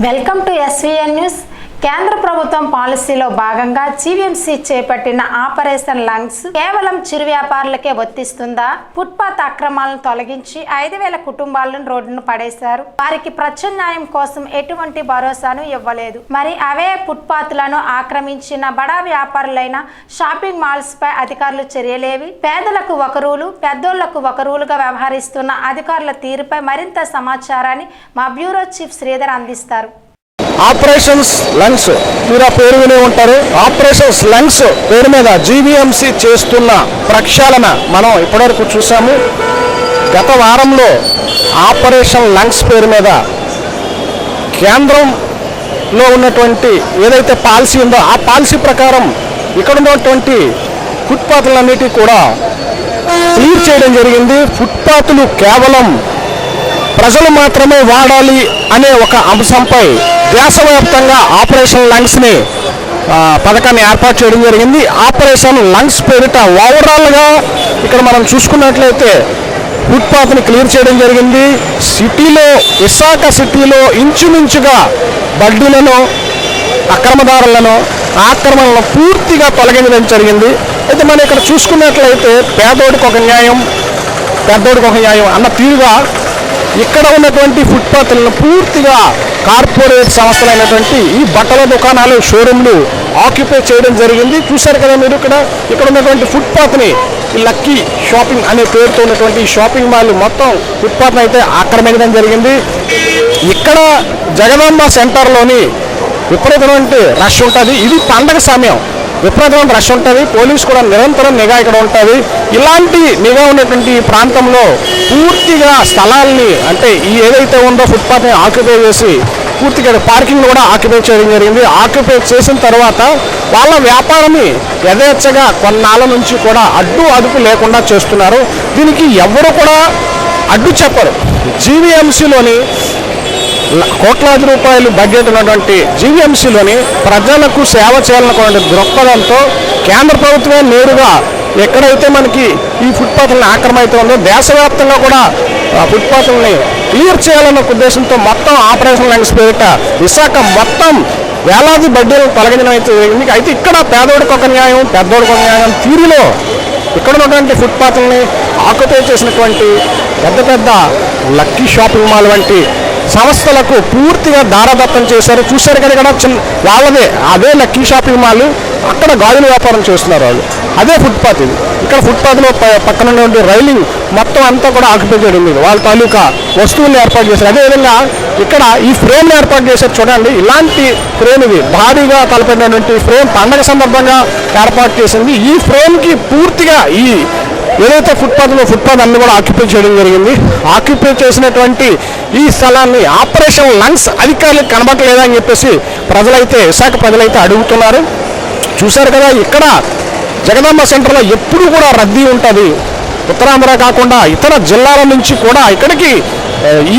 Welcome to SVN news. కేంద్ర ప్రభుత్వం పాలసీలో భాగంగా జీవీఎంసీ చేపట్టిన ఆపరేషన్ లంగ్స్ కేవలం చిరు వ్యాపారులకే వర్తిస్తుందా? ఫుట్పాత్ అక్రమాలను తొలగించి 5,000 కుటుంబాలను రోడ్డును పడేశారు. వారికి ప్రత్యామ్నాయం కోసం ఎటువంటి భరోసాను ఇవ్వలేదు. మరి అవే ఫుట్పాత్లను ఆక్రమించిన బడా వ్యాపారులైన షాపింగ్ మాల్స్ పై అధికారులు చర్యలేవి? పేదలకు ఒక రూలు, పెద్దోళ్లకు ఒక రూలుగా వ్యవహరిస్తున్న అధికారుల తీరుపై మరింత సమాచారాన్ని మా బ్యూరో చీఫ్ శ్రీధర్ అందిస్తారు. ఆపరేషన్స్ లంగ్స్ మీరు ఆ పేరు వినే ఉంటారు. ఆపరేషన్స్ లంగ్స్ పేరు మీద జీవీఎంసీ చేస్తున్న ప్రక్షాళన మనం ఇప్పటివరకు చూసాము. గత వారంలో ఆపరేషన్ లంగ్స్ పేరు మీద కేంద్రంలో ఉన్నటువంటి ఏదైతే పాలసీ ఉందో ఆ పాలసీ ప్రకారం ఇక్కడ ఉన్నటువంటి ఫుట్పాత్లన్నిటి కూడా క్లియర్ చేయడం జరిగింది. ఫుట్పాత్లు కేవలం ప్రజలు మాత్రమే వాడాలి అనే ఒక అంశంపై దేశవ్యాప్తంగా ఆపరేషన్ లంగ్స్ని పథకాన్ని ఏర్పాటు చేయడం జరిగింది. ఆపరేషన్ లంగ్స్ పేరిట ఓవరాల్గా ఇక్కడ మనం చూసుకున్నట్లయితే ఫుట్పాత్ని క్లియర్ చేయడం జరిగింది. సిటీలో విశాఖ సిటీలో ఇంచుమించుగా బడ్డీలను అక్రమదారులను ఆక్రమణలను పూర్తిగా తొలగించడం జరిగింది. అయితే మనం ఇక్కడ చూసుకున్నట్లయితే పేదోడికి ఒక న్యాయం పెద్దోడికి ఒక న్యాయం అన్న తీరుగా ఇక్కడ ఉన్నటువంటి ఫుట్పాత్లను పూర్తిగా కార్పొరేట్ సంస్థలైనటువంటి ఈ బట్టల దుకాణాలు షోరూమ్లు ఆక్యుపై చేయడం జరిగింది. చూశారు కదా మీరు ఇక్కడ ఉన్నటువంటి ఫుట్పాత్ని లక్కీ షాపింగ్ అనే పేరుతో ఉన్నటువంటి షాపింగ్ మాల్ మొత్తం ఫుట్పాత్ని అయితే ఆక్రమించడం జరిగింది. ఇక్కడ జగదాంబ సెంటర్లోని విపరీతమైన రష్ ఉంటుంది. ఇది పండగ సమయం, విపరీతమైన రష్ ఉంటుంది. పోలీసు కూడా నిరంతరం నిఘా ఇక్కడ ఉంటుంది. ఇలాంటి నిఘా ఉన్నటువంటి ప్రాంతంలో పూర్తిగా స్థలాల్ని అంటే ఈ ఏదైతే ఉందో ఫుట్పాత్ని ఆక్యుపై చేసి పూర్తిగా పార్కింగ్ కూడా ఆక్యుపై చేయడం జరిగింది. ఆక్యుపై చేసిన తర్వాత వాళ్ళ వ్యాపారాన్ని యథేచ్ఛగా కొన్నాళ్ళ నుంచి కూడా అదుపు లేకుండా చేస్తున్నారు. దీనికి ఎవరు కూడా అడ్డు చెప్పరు. జీవీఎంసీలోని కోట్లాది రూపాయలు బడ్జెట్ ఉన్నటువంటి జీవీఎంసీలోని ప్రజలకు సేవ చేయాలనుకునే దృక్పథంతో కేంద్ర ప్రభుత్వమే నేరుగా ఎక్కడైతే మనకి ఈ ఫుట్పాత్లని ఆక్రమైతే ఉందో దేశవ్యాప్తంగా కూడా ఫుట్పాత్లని క్లియర్ చేయాలన్న ఉద్దేశంతో మొత్తం ఆపరేషన్ లంగ్స్ పేరిట విశాఖ మొత్తం వేలాది బడ్డీలను తొలగించడం అయితే ఇక్కడ పేదోడికి ఒక న్యాయం పెద్దోడికి ఒక న్యాయం తీరులో ఇక్కడ ఉన్నటువంటి ఫుట్పాత్లని ఆక్యుపై చేసినటువంటి పెద్ద లక్కీ షాపింగ్ మాల్ వంటి సంస్థలకు పూర్తిగా దారాదత్తం చేశారు. చూశారు కదా ఇక్కడ వాళ్ళదే అదే లక్కీ షాపింగ్ మాల్, అక్కడ గాజుల వ్యాపారం చేస్తున్నారు వాళ్ళు. అదే ఫుట్పాత్ ఇది. ఇక్కడ ఫుట్పాత్లో పక్కన ఉన్నటువంటి రైలింగ్ మొత్తం అంతా కూడా ఆక్యుపై చేయడం లేదు. వాళ్ళ తాలూకా వస్తువులను ఏర్పాటు చేశారు. అదేవిధంగా ఇక్కడ ఈ ఫ్రేమ్ని ఏర్పాటు చేశారు. చూడండి, ఇలాంటి ఫ్రేమ్ ఇది భారీగా తలపెట్టినటువంటి ఫ్రేమ్ పండగ సందర్భంగా ఏర్పాటు చేసింది. ఈ ఫ్రేమ్కి పూర్తిగా ఈ ఏదైతే ఫుట్పాత్ అన్ని కూడా ఆక్యుపై చేయడం జరిగింది. ఆక్యుపై చేసినటువంటి ఈ స్థలాన్ని ఆపరేషన్ లంగ్స్ అధికారులకు కనబడలేదా అని చెప్పేసి విశాఖ ప్రజలైతే అడుగుతున్నారు. చూశారు కదా, ఇక్కడ జగదాంబ సెంటర్లో ఎప్పుడు కూడా రద్దీ ఉంటుంది. ఉత్తరాంధ్ర కాకుండా ఇతర జిల్లాల నుంచి కూడా ఇక్కడికి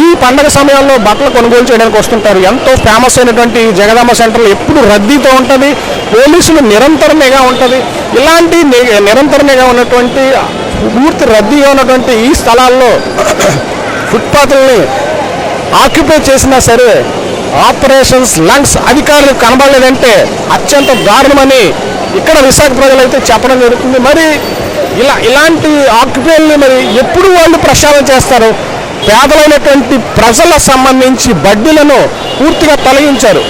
ఈ పండగ సమయాల్లో బట్టలు కొనుగోలు చేయడానికి వస్తుంటారు. ఎంతో ఫేమస్ అయినటువంటి జగదాంబ సెంటర్లో ఎప్పుడు రద్దీతో ఉంటుంది. పోలీసులు నిరంతరంగా ఉంటుంది. ఇలాంటి నిరంతరంగా ఉన్నటువంటి పూర్తి రద్దీగా ఉన్నటువంటి ఈ స్థలాల్లో ఫుట్పాత్లని ఆక్యుపై చేసినా సరే ఆపరేషన్స్ లంగ్స్ అధికారులు కనబడలేదంటే అత్యంత దారుణమని ఇక్కడ విశాఖ ప్రజలైతే చెప్పడం జరుగుతుంది. మరి ఇలాంటి ఆక్యుపైల్ని మరి ఎప్పుడు వాళ్ళు ప్రక్షాళన చేస్తారు? పేదలైనటువంటి ప్రజలకు సంబంధించి బడ్డీలను పూర్తిగా తొలగించారు.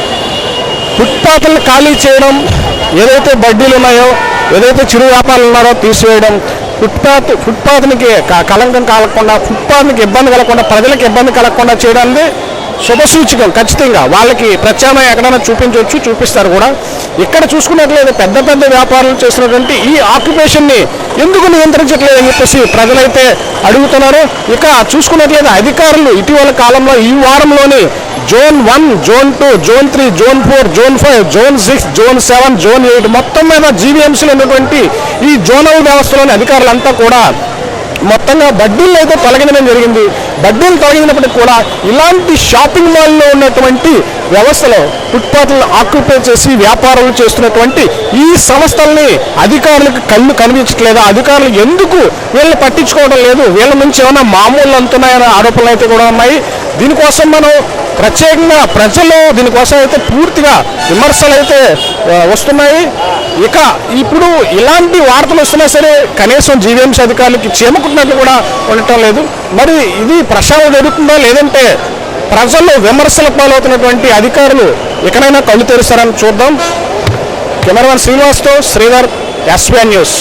ఫుట్పాత్లను ఖాళీ చేయడం, ఏదైతే బడ్డీలు ఉన్నాయో ఏదైతే చిరు వ్యాపారాలు ఉన్నారో తీసివేయడం, ఫుట్పాత్నికి కలంకం కలగకుండా ఫుట్పాత్కి ఇబ్బంది కలగకుండా ప్రజలకు ఇబ్బంది కలగకుండా చేయడానికి శుభసూచకం. ఖచ్చితంగా వాళ్ళకి ప్రత్యామ్నాయం ఎక్కడైనా చూపిస్తారు కూడా. ఇక్కడ చూసుకున్నట్లయితే పెద్ద వ్యాపారాలు చేస్తున్నటువంటి ఈ ఆక్యుపేషన్ని ఎందుకు నియంత్రించట్లేదు అని చెప్పేసి ప్రజలైతే అడుగుతున్నారు. ఇక చూసుకున్నట్లయితే అధికారులు ఇటీవల కాలంలో ఈ వారంలోని zone 1, zone 2, zone 3, zone 4, zone 5, zone 6, zone 7, zone 8 మొత్తం మీద జీవీఎంసీలో ఉన్నటువంటి ఈ జోనల్ వ్యవస్థలోని అధికారులంతా కూడా మొత్తంగా బడ్డీలను అయితే తొలగించడం జరిగింది. బడ్డీలు తొలగినప్పటికీ కూడా ఇలాంటి షాపింగ్ మాల్లో ఉన్నటువంటి వ్యవస్థలో ఫుట్పాత్లను ఆక్యుపై చేసి వ్యాపారాలు చేస్తున్నటువంటి ఈ సంస్థల్ని అధికారులకు కళ్ళు కనిపించట్లేదు. అధికారులు ఎందుకు వీళ్ళని పట్టించుకోవడం లేదు? వీళ్ళ నుంచి ఏమైనా మామూలు అంతున్నాయనే ఆరోపణలు అయితే కూడా ఉన్నాయి. దీనికోసం మనం ప్రత్యేకంగా ప్రజల్లో దీనికోసం అయితే పూర్తిగా విమర్శలు అయితే వస్తున్నాయి. ఇక ఇప్పుడు ఇలాంటి వార్తలు వస్తున్నా సరే కనీసం జీవీఎంసీ అధికారులకి చేమకున్నట్లు కూడా ఉండటం లేదు. మరి ఇది ప్రక్షాళన జరుగుతుందా, లేదంటే ప్రజల్లో విమర్శల పాలవుతున్నటువంటి అధికారులు ఎక్కడైనా కళ్ళు తెరుస్తారని చూద్దాం. కెమెరామెన్ శ్రీనివాస్తో శ్రీధర్, ఎస్బీఎన్ న్యూస్.